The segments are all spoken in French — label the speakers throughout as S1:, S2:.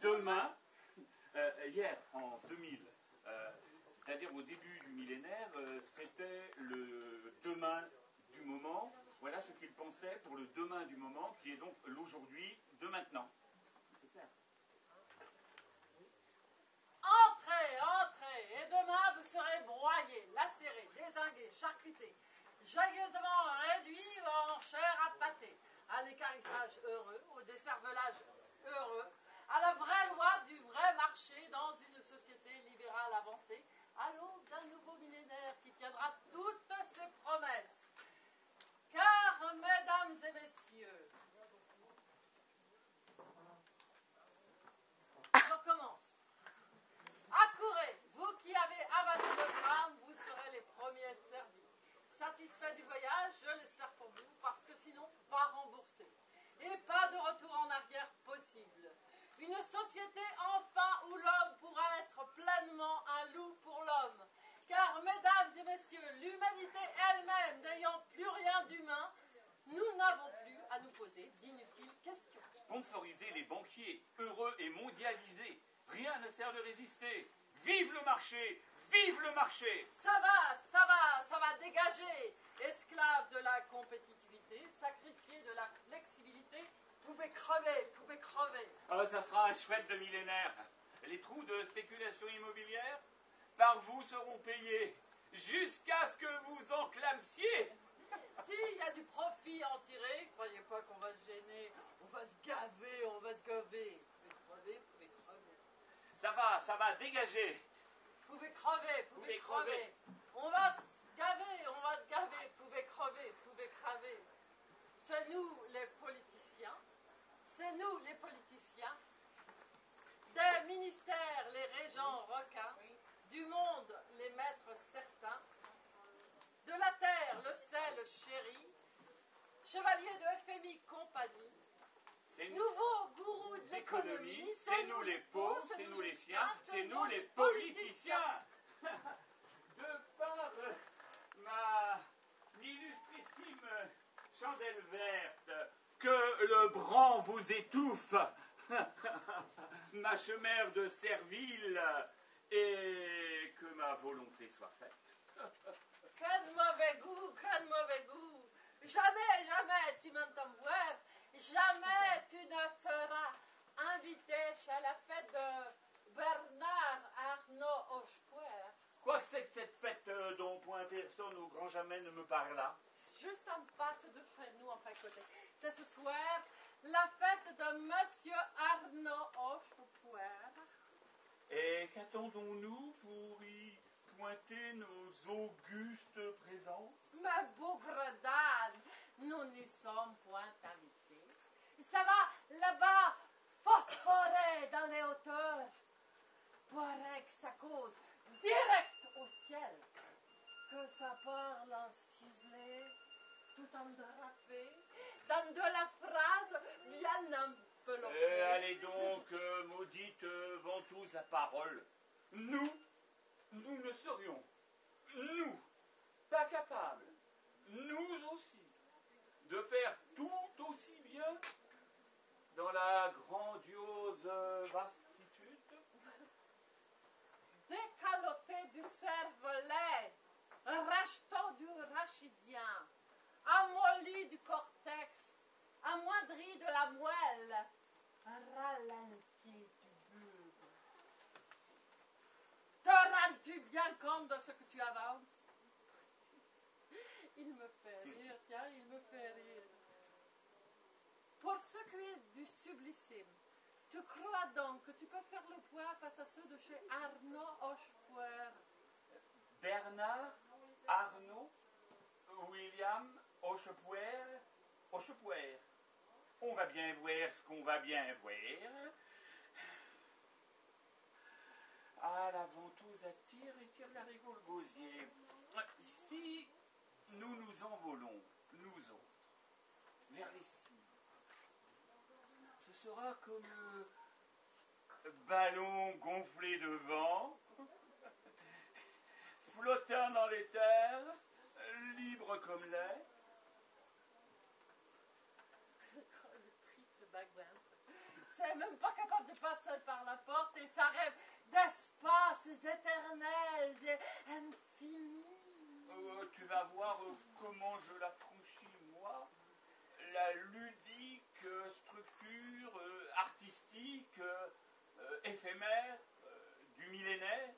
S1: demain, hier, en 2000, c'est-à-dire au début du millénaire, c'était le demain du moment. Voilà ce qu'il pensait pour le demain du moment, qui est donc l'aujourd'hui de maintenant. C'est clair.
S2: Entrez, entrez, et demain vous serez broyés, lacérés, dézingués, charcutés, joyeusement réduits en chair à pâté, à l'équarrissage heureux, au décervelage heureux, à la vraie loi du vrai marché dans une société libérale avancée, à l'aube d'un nouveau millénaire qui tiendra toutes ses promesses. Car, mesdames et messieurs, je recommence. Accourez, vous qui avez avalé le drame, vous serez les premiers servis. Satisfait du voyage, je l'espère pour vous, parce que sinon, pas remboursé. Et pas de retour en arrière possible. Une société enfin où l'homme pourra être pleinement un loup pour l'homme. Car, mesdames et messieurs, l'humanité elle-même n'ayant plus rien d'humain, nous n'avons plus à nous poser d'inutiles questions.
S1: Sponsoriser les banquiers, heureux et mondialisés. Rien ne sert de résister. Vive le marché! Vive le marché!
S2: Ça va dégager. Esclaves de la compétitivité, sacrifiés de la flexibilité, pouvez crever.
S1: Ah, ça sera un chouette de millénaire. Les trous de spéculation immobilière, par vous seront payés, jusqu'à ce que vous enclamsiez.
S2: S'il y a du profit à en tirer, croyez pas qu'on va se gêner, on va se gaver. Vous pouvez crever.
S1: Ça va, dégagez.
S2: Vous pouvez crever. On va se gaver, vous pouvez crever. C'est nous les politiciens, des ministères les régents requins, du monde les maîtres certains, de la terre le sel chéri, chevalier de FMI compagnie, nouveau gourou de l'économie,
S1: c'est nous les pauvres, c'est nous les siens, c'est nous les politiciens. De par ma illustrissime chandelle verte, que le bran vous étouffe, ma chimère de servile, et que ma volonté soit faite.
S2: Que de mauvais goût. Jamais tu m'entends voir. Jamais tu ne seras invité chez la fête de Bernard Arnault Hochepuer.
S1: Quoi que c'est que cette fête dont point personne au grand jamais ne me parla?
S2: Juste en face de chez nous, en fait, côté. C'est ce soir la fête de Monsieur Arnault Hochepuer.
S1: Et qu'attendons-nous pour y pointer nos augustes présences?
S2: Ma bougre d'âne, nous n'y sommes point invités. Ça va là-bas phosphorer dans les hauteurs. Paraît que ça cause direct au ciel. Que ça parle en ciselé, tout en drapé, dans de la phrase bien enveloppée.
S1: Allez donc, maudite ventouse à parole. Nous ne serions, nous, pas capables, nous aussi, de faire tout aussi bien dans la grandiose vastitude.
S2: Décaloté du cervelet, rachetant du rachidien, amolli du cortex, amoindri de la moelle, ralenti du bulbe. Te rends-tu bien compte de ce que tu avances? Il me fait rire, tiens, il me fait rire. Pour ce qui est du sublissime, tu crois donc que tu peux faire le poids face à ceux de chez Arnault Hochepuer?
S1: Bernard, Arnault, William, Hochepuer. On va bien voir ce qu'on va bien voir. Ah, la ventouse attire et tire l'arigot le gosier. Si nous nous envolons, nous autres, vers les cimes, ce sera comme ballon gonflé de vent, flottant dans les terres, libre comme l'air.
S2: Le triple background. c'est même pas capable de passer par la porte et ça rêve d'espaces éternels et infinis.
S1: Tu vas voir comment je la franchis, moi. La ludique structure artistique éphémère du millénaire.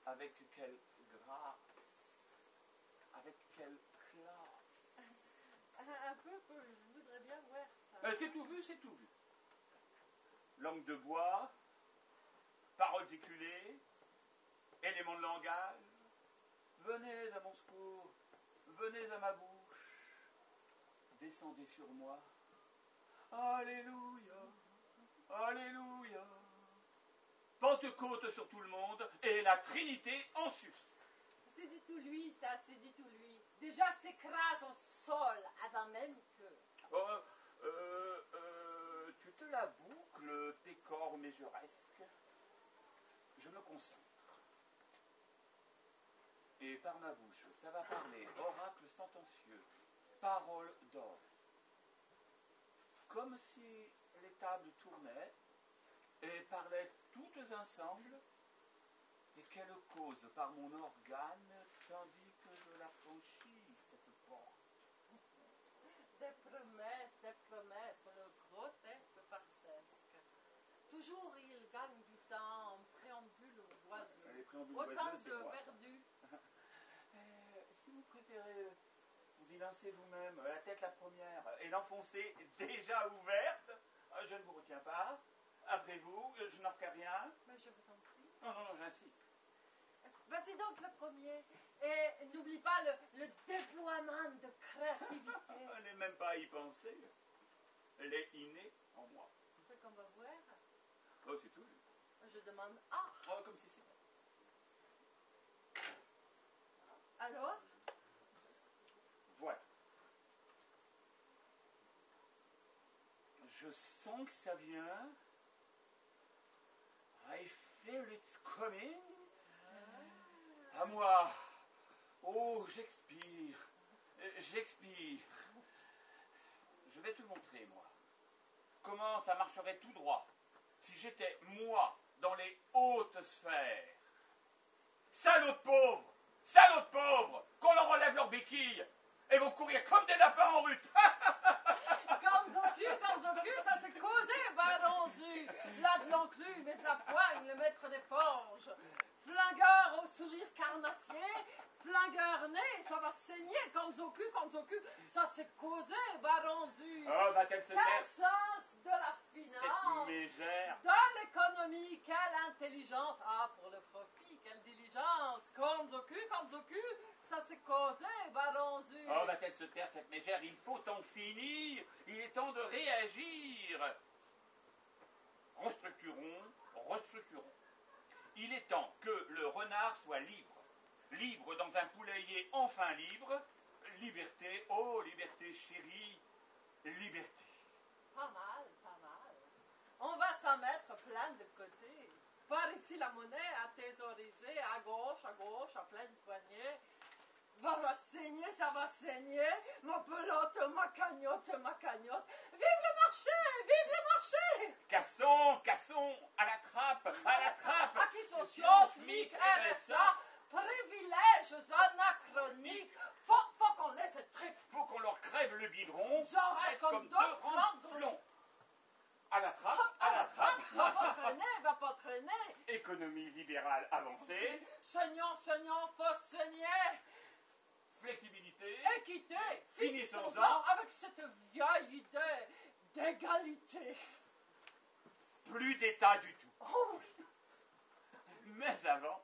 S1: Avec quelle grâce, avec quelle classe.
S2: Un peu, je voudrais bien voir ça.
S1: C'est tout vu, c'est tout vu. Langue de bois, paroles éculées, éléments de langage. Venez à mon secours, venez à ma bouche, descendez sur moi. Alléluia, alléluia. Pentecôte sur tout le monde et la Trinité en sus.
S2: C'est du tout lui, ça, c'est du tout lui. Déjà s'écrase au sol avant même que...
S1: Tu te la boucles, pécore mégeresque. Je me concentre. Et par ma bouche, ça va parler, oracle sentencieux, parole d'or. Comme si les tables tournaient et parlaient toutes ensemble, et qu'elle cause par mon organe, tandis que je la franchis, cette porte.
S2: Des promesses, le grotesque farsesque. Toujours il gagne du temps en préambule oiseux.
S1: Les préambules
S2: Autant
S1: oiseux, c'est
S2: de
S1: quoi, ça?
S2: verdus.
S1: Si vous préférez vous y lancer vous-même, la tête la première, et l'enfoncer déjà ouverte, je ne vous retiens pas. Après vous, je n'en ferai rien.
S2: Mais je vous en prie.
S1: Non, j'insiste.
S2: Vas-y donc le premier. Et n'oublie pas le déploiement de créativité.
S1: Elle n'est même pas à y penser. Elle est innée en moi.
S2: C'est qu'on va voir.
S1: Oh, c'est tout.
S2: Je demande ah.
S1: Oh, comme si c'était.
S2: Alors?
S1: Voilà. Je sens que ça vient. I feel it's coming. À moi. Oh, j'expire. J'expire. Je vais te montrer, moi. Comment ça marcherait tout droit si j'étais, moi, dans les hautes sphères. Salauds pauvres! Salauds pauvres! Qu'on leur enlève leurs béquilles et vont courir comme des lapins en rut.
S2: Kanzoku, ça s'est causé, Baronzu. Là de l'enclume et de la poigne, le maître des forges. Flingueur au sourire carnassier, flingueur né, ça va saigner, Kanzoku, ça s'est causé, Baronzu.
S1: Oh, va-t-elle se
S2: Quel
S1: taire,
S2: sens de la
S1: cette
S2: finance,
S1: mégère?
S2: de l'économie, quelle intelligence. Ah, pour le profit, quelle diligence. Kanzoku, ça s'est causé, Baronzu.
S1: Oh, va-t-elle se taire, cette mégère? Il faut en finir. Il est temps de réagir. Restructurons. Il est temps que le renard soit libre. Libre dans un poulailler enfin libre. Liberté, oh liberté chérie, liberté.
S2: Pas mal. On va s'en mettre plein de côtés. Par ici la monnaie à thésauriser, à gauche, à pleine poignée. Ça va saigner. Ma pelote, ma cagnotte. Vive le marché!
S1: Cassons, à la trappe.
S2: Acquis sociaux, SMIC, RSA, privilèges anachroniques. Faut qu'on laisse cette tripe.
S1: Faut qu'on leur crève le biberon.
S2: J'en reste comme deux
S1: grands flons. À la trappe.
S2: Va pas traîner.
S1: Économie libérale avancée.
S2: Seigneur, faut saigner.
S1: Flexibilité.
S2: Équité.
S1: Finissons-en
S2: avec cette vieille idée d'égalité.
S1: Plus d'État du tout.
S2: Oh,
S1: Mais avant,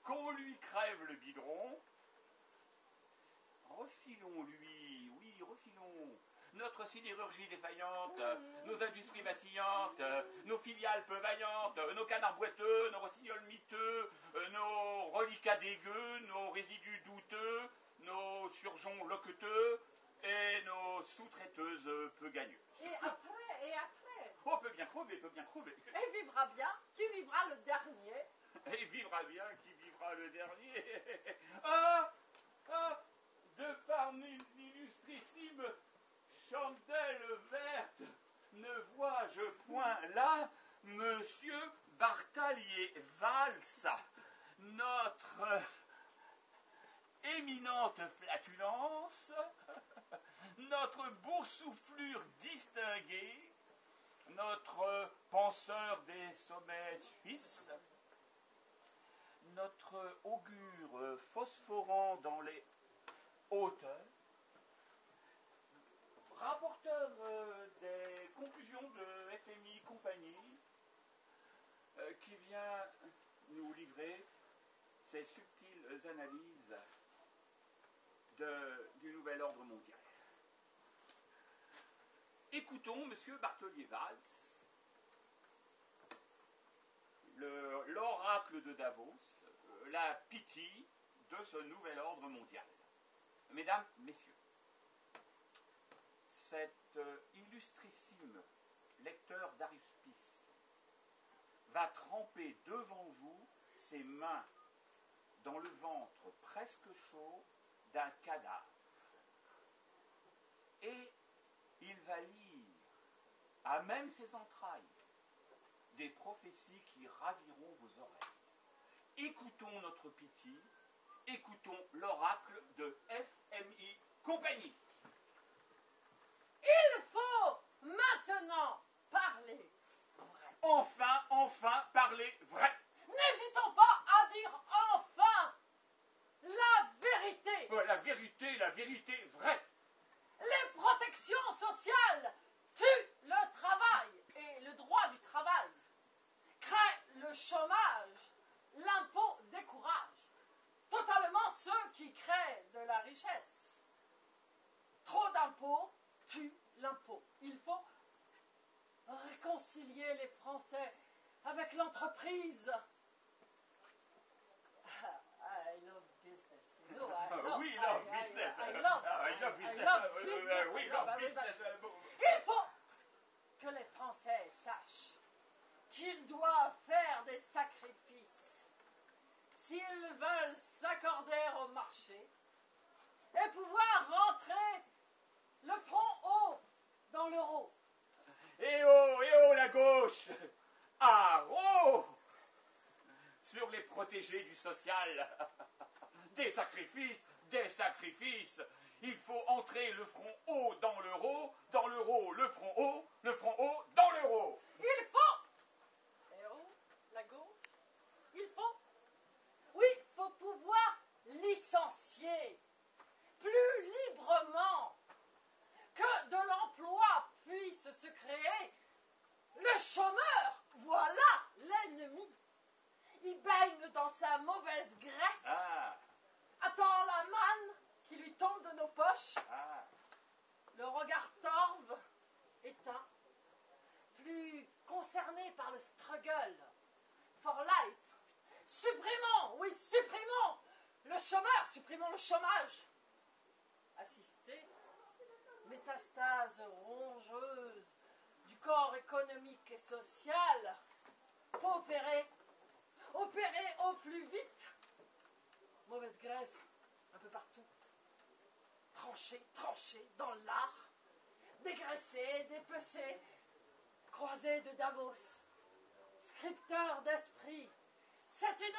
S1: qu'on lui crève le biberon, refilons-lui, notre sidérurgie défaillante, nos industries vacillantes, nos filiales peu vaillantes, nos canards boiteux, nos rossignols miteux, nos reliquats dégueux, nos résidus douteux, nos surgeons loqueteux et nos sous-traiteuses peu gagneuses.
S2: Et après.
S1: Oh, peut bien crever.
S2: Et vivra bien, qui vivra le dernier.
S1: Et vivra bien qui vivra le dernier. De par l'illustrissime chandelle verte, ne vois charmante flatulence, notre boursouflure distinguée, notre penseur des sommets suisses, notre augure phosphorant dans les hauteurs, rapporteur des conclusions de FMI compagnie, qui vient nous livrer ces subtiles analyses du nouvel ordre mondial. Écoutons M. Bartholdi-Valls, l'oracle de Davos, la pitié de ce nouvel ordre mondial. Mesdames, Messieurs, cet illustrissime lecteur d'Aruspice va tremper devant vous ses mains dans le ventre presque chaud d'un cadavre. Et il va lire, à même ses entrailles, des prophéties qui raviront vos oreilles. Écoutons notre pitié, écoutons l'oracle de FMI Compagnie.
S2: Il faut maintenant parler vrai.
S1: Enfin, parler vrai.
S2: N'hésitons pas à dire enfin la vérité.
S1: La vérité vraie.
S2: Les protections sociales tuent le travail et le droit du travail, créent le chômage, l'impôt décourage totalement ceux qui créent de la richesse. Trop d'impôts tue l'impôt. Il faut réconcilier les Français avec l'entreprise. I love business. You know, I love business. Il faut que les Français sachent qu'ils doivent faire des sacrifices s'ils veulent s'accorder au marché et pouvoir rentrer le front haut dans l'euro.
S1: Eh oh, la gauche! Haro! Sur les protégés du social. Des sacrifices. Il faut entrer le front haut dans l'euro, le front haut dans l'euro.
S2: Il faut, eh oh, la gauche, il faut pouvoir licencier plus librement, que de l'emploi puisse se créer. Le chômeur, voilà l'ennemi. Il baigne dans sa mauvaise graisse, attend la manne qui lui tombe de nos poches, le regard torve, éteint, plus concerné par le struggle for life. Supprimons le chômeur, supprimons le chômage. Assister, métastase rongeuse du corps économique et social, faut opérer au plus vite. Mauvaise graisse, un peu partout. Trancher dans l'art. Dégraisser, dépecer. Croisé de Davos. Scripteur d'esprit. C'est une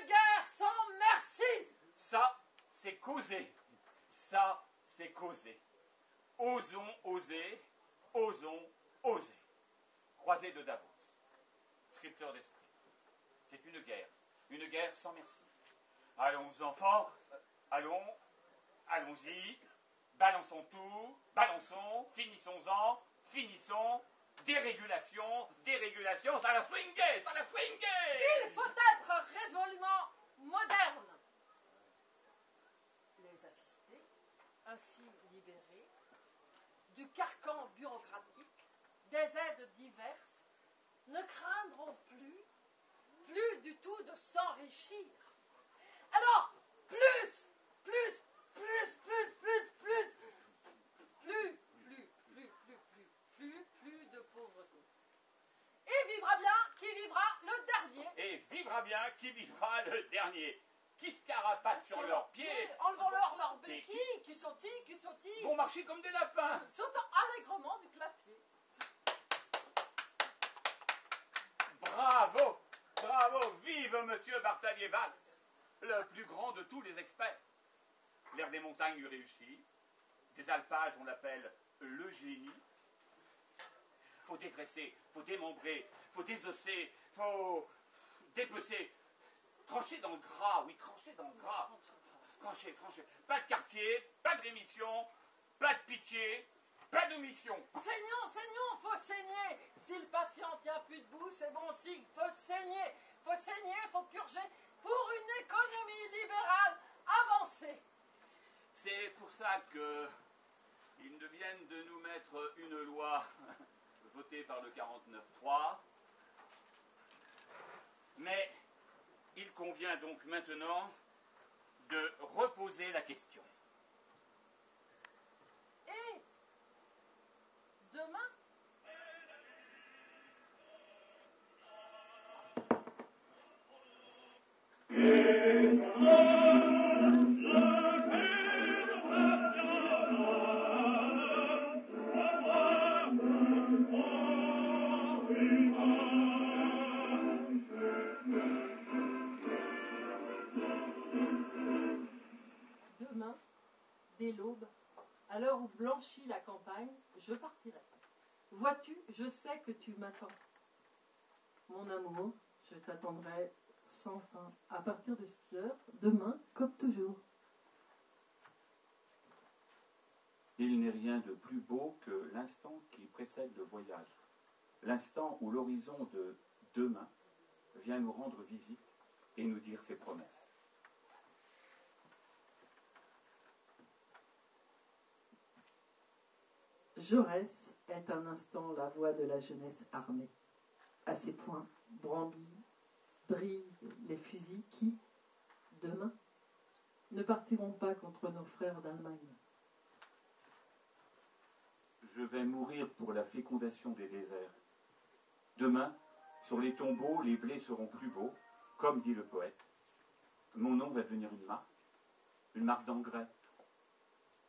S2: guerre sans merci.
S1: Ça, c'est causer. Osons oser. Croisé de Davos. Scripteur d'esprit. C'est une guerre sans merci. Allons, enfants, allons-y, balançons tout, finissons, dérégulation, ça va swinguer.
S2: Il faut être résolument moderne. Les assistés, ainsi libérés du carcan bureaucratique, des aides diverses, ne craindront plus du tout de s'enrichir. Alors, plus de pauvreté. Et vivra bien qui vivra le dernier. Qui se carapatent sur leurs pieds, enlevant leurs béquilles, qui sautillent,
S1: vont marcher comme des lapins,
S2: sautant allègrement du clapier.
S1: Bravo, vive Monsieur Bartholdi-Valls, le plus grand de tous les experts. des montagnes lui réussit. Des alpages, on l'appelle le génie. Faut dégraisser, faut démembrer, faut désosser, faut dépecer. Trancher dans le gras, oui, trancher dans le gras. Trancher. Pas de quartier, pas de rémission, pas de pitié, pas d'omission.
S2: Saignons, faut saigner. Si le patient tient plus debout, c'est bon signe. Faut saigner, faut purger pour une économie libérale avancée.
S1: C'est pour ça que ils viennent de nous mettre une loi votée par le 49.3. Mais il convient donc maintenant de reposer la question.
S2: Et demain, dès l'aube, à l'heure où blanchit la campagne, je partirai. Vois-tu, je sais que tu m'attends. Mon amour, je t'attendrai sans fin. À partir de cette heure, demain, comme toujours.
S1: Il n'est rien de plus beau que l'instant qui précède le voyage. L'instant où l'horizon de demain vient nous rendre visite et nous dire ses promesses.
S2: Jaurès est un instant la voix de la jeunesse armée. À ses poings brandis brillent les fusils qui, demain, ne partiront pas contre nos frères d'Allemagne.
S1: Je vais mourir pour la fécondation des déserts. Demain, sur les tombeaux, les blés seront plus beaux, comme dit le poète. Mon nom va devenir une marque d'engrais.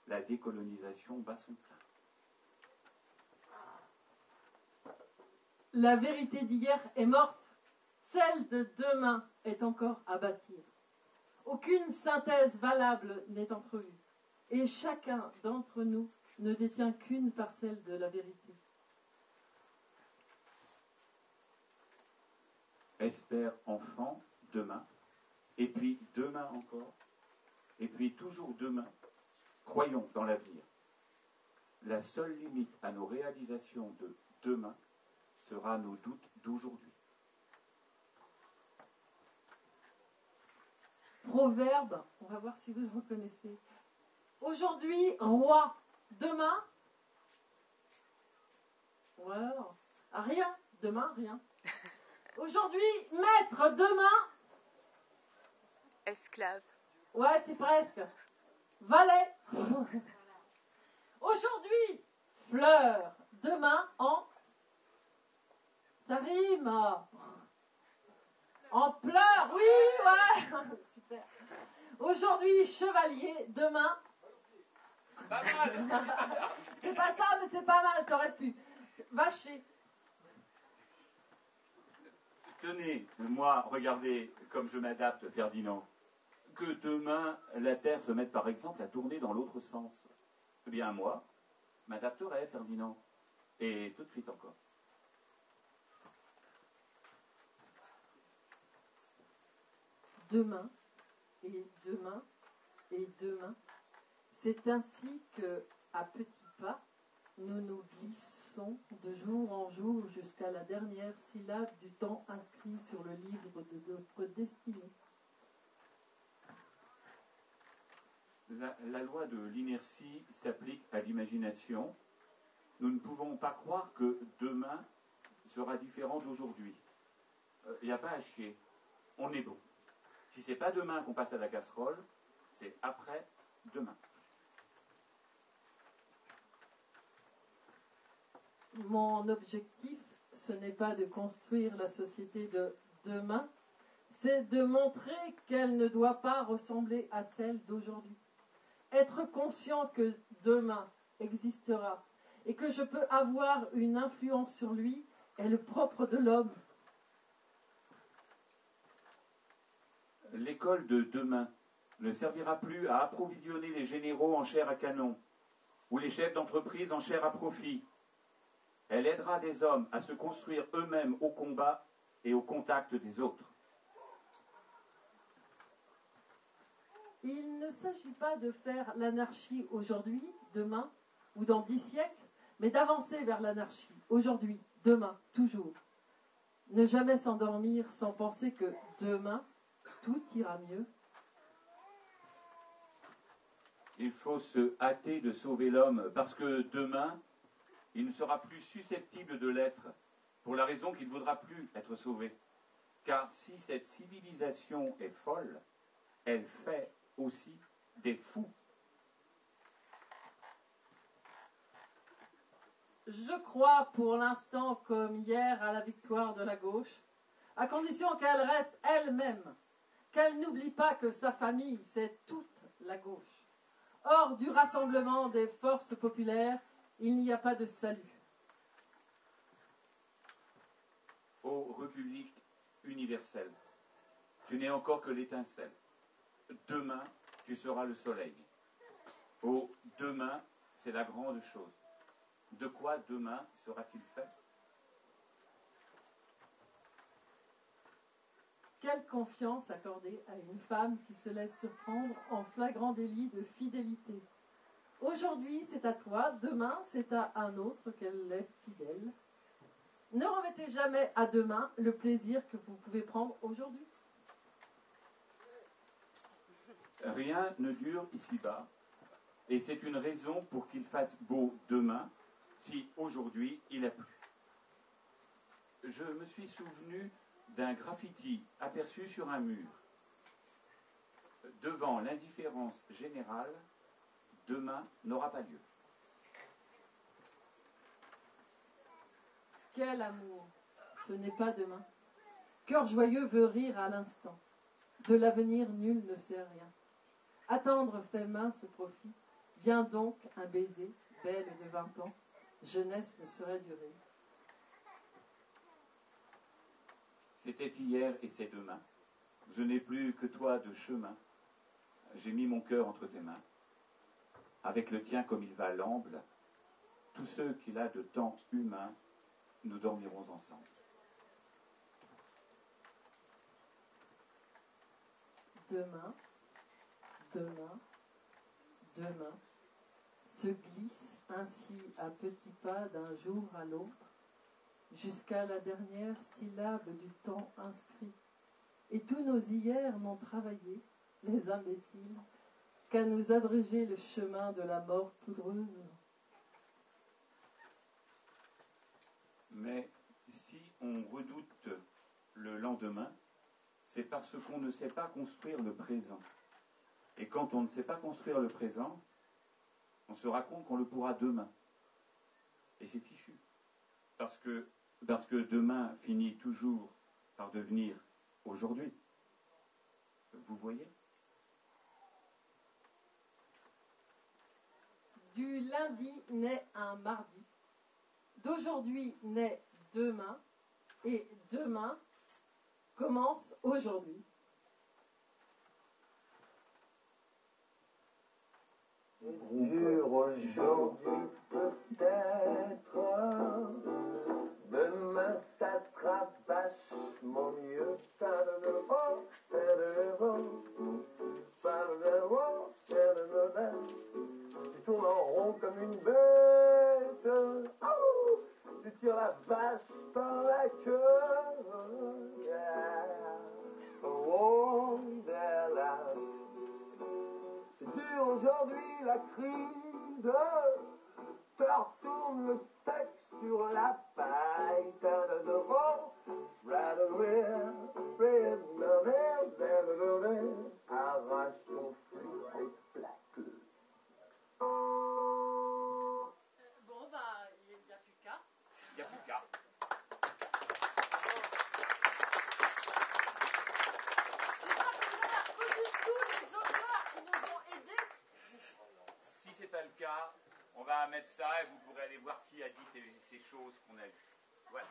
S1: La décolonisation bat son plein.
S2: La vérité d'hier est morte, celle de demain est encore à bâtir. Aucune synthèse valable n'est entrevue, et chacun d'entre nous ne détient qu'une parcelle de la vérité.
S1: Espère enfant, demain, et puis demain encore, et puis toujours demain. Croyons dans l'avenir. La seule limite à nos réalisations de demain sera nos doutes d'aujourd'hui.
S2: Proverbe, on va voir si vous en connaissez. Aujourd'hui, roi. Demain, voilà. Rien. Demain, rien. Aujourd'hui, maître. Demain,
S3: esclave.
S2: Ouais, c'est presque. Valet. Aujourd'hui, fleur. Demain, en... Ça rime. En pleurs, oui, ouais. Super. Aujourd'hui, chevalier. Demain...
S1: Pas mal.
S2: C'est pas ça, mais c'est pas mal, ça aurait pu. Vacher.
S1: Tenez, moi, regardez comme je m'adapte, Ferdinand. Que demain, la Terre se mette par exemple à tourner dans l'autre sens. Eh bien, moi, m'adapterai, Ferdinand. Et tout de suite encore.
S2: Demain, et demain, et demain. C'est ainsi que, à petits pas, nous nous glissons de jour en jour jusqu'à la dernière syllabe du temps inscrit sur le livre de notre destinée.
S1: La loi de l'inertie s'applique à l'imagination. Nous ne pouvons pas croire que demain sera différent d'aujourd'hui. Il n'y a pas à chier. On est bon. Si c'est pas demain qu'on passe à la casserole, c'est après demain.
S2: Mon objectif, ce n'est pas de construire la société de demain, c'est de montrer qu'elle ne doit pas ressembler à celle d'aujourd'hui. Être conscient que demain existera et que je peux avoir une influence sur lui est le propre de l'homme.
S1: L'école de demain ne servira plus à approvisionner les généraux en chair à canon ou les chefs d'entreprise en chair à profit. Elle aidera des hommes à se construire eux-mêmes au combat et au contact des autres.
S2: Il ne s'agit pas de faire l'anarchie aujourd'hui, demain ou dans 10 siècles, mais d'avancer vers l'anarchie aujourd'hui, demain, toujours. Ne jamais s'endormir sans penser que demain, tout ira mieux.
S1: Il faut se hâter de sauver l'homme parce que demain, il ne sera plus susceptible de l'être pour la raison qu'il ne voudra plus être sauvé. Car si cette civilisation est folle, elle fait aussi des fous.
S2: Je crois pour l'instant comme hier à la victoire de la gauche, à condition qu'elle reste elle-même, qu'elle n'oublie pas que sa famille, c'est toute la gauche. Hors du rassemblement des forces populaires, il n'y a pas de salut.
S1: Ô République universelle, tu n'es encore que l'étincelle. Demain, tu seras le soleil. Ô demain, c'est la grande chose. De quoi demain sera-t-il fait?
S2: Quelle confiance accorder à une femme qui se laisse surprendre en flagrant délit de fidélité. Aujourd'hui, c'est à toi, demain, c'est à un autre qu'elle est fidèle. Ne remettez jamais à demain le plaisir que vous pouvez prendre aujourd'hui.
S1: Rien ne dure ici-bas, et c'est une raison pour qu'il fasse beau demain, si aujourd'hui il a plu. Je me suis souvenu d'un graffiti aperçu sur un mur. Devant l'indifférence générale, demain n'aura pas lieu.
S2: Quel amour, ce n'est pas demain. Cœur joyeux veut rire à l'instant. De l'avenir, nul ne sait rien. Attendre fait mince profit. Viens donc un baiser, belle de 20 ans. Jeunesse ne saurait durer.
S1: C'était hier et c'est demain. Je n'ai plus que toi de chemin. J'ai mis mon cœur entre tes mains. Avec le tien comme il va l'amble, tous ceux qu'il a de temps humain, nous dormirons ensemble.
S2: Demain, demain, demain, se glisse ainsi à petits pas d'un jour à l'autre, jusqu'à la dernière syllabe du temps inscrit. Et tous nos hier n'ont travaillé, les imbéciles, qu'à nous abréger le chemin de la mort poudreuse.
S1: Mais si on redoute le lendemain, c'est parce qu'on ne sait pas construire le présent. Et quand on ne sait pas construire le présent, on se raconte qu'on le pourra demain. Et c'est fichu. Parce que demain finit toujours par devenir aujourd'hui. Vous voyez?
S2: Du lundi naît un mardi. D'aujourd'hui naît demain. Et demain commence aujourd'hui.
S3: Dur aujourd'hui peut-être, demain ça sera vachement mieux. Tu tournes en rond comme une bête, tu tires la vache par la queue. Yeah. Wonderland. C'est dur aujourd'hui la crise, tourne le steak sur la paille, arrache ton flux avec la queue.
S2: Bon, bah, il n'y a plus qu'à.
S1: Il n'y a plus qu'à.
S2: J'espère que vous avez reconnu tous les auteurs qui nous ont aidés.
S1: Si ce n'est pas le cas, on va mettre ça et vous pourrez aller voir qui a dit ces choses qu'on a vues. Voilà.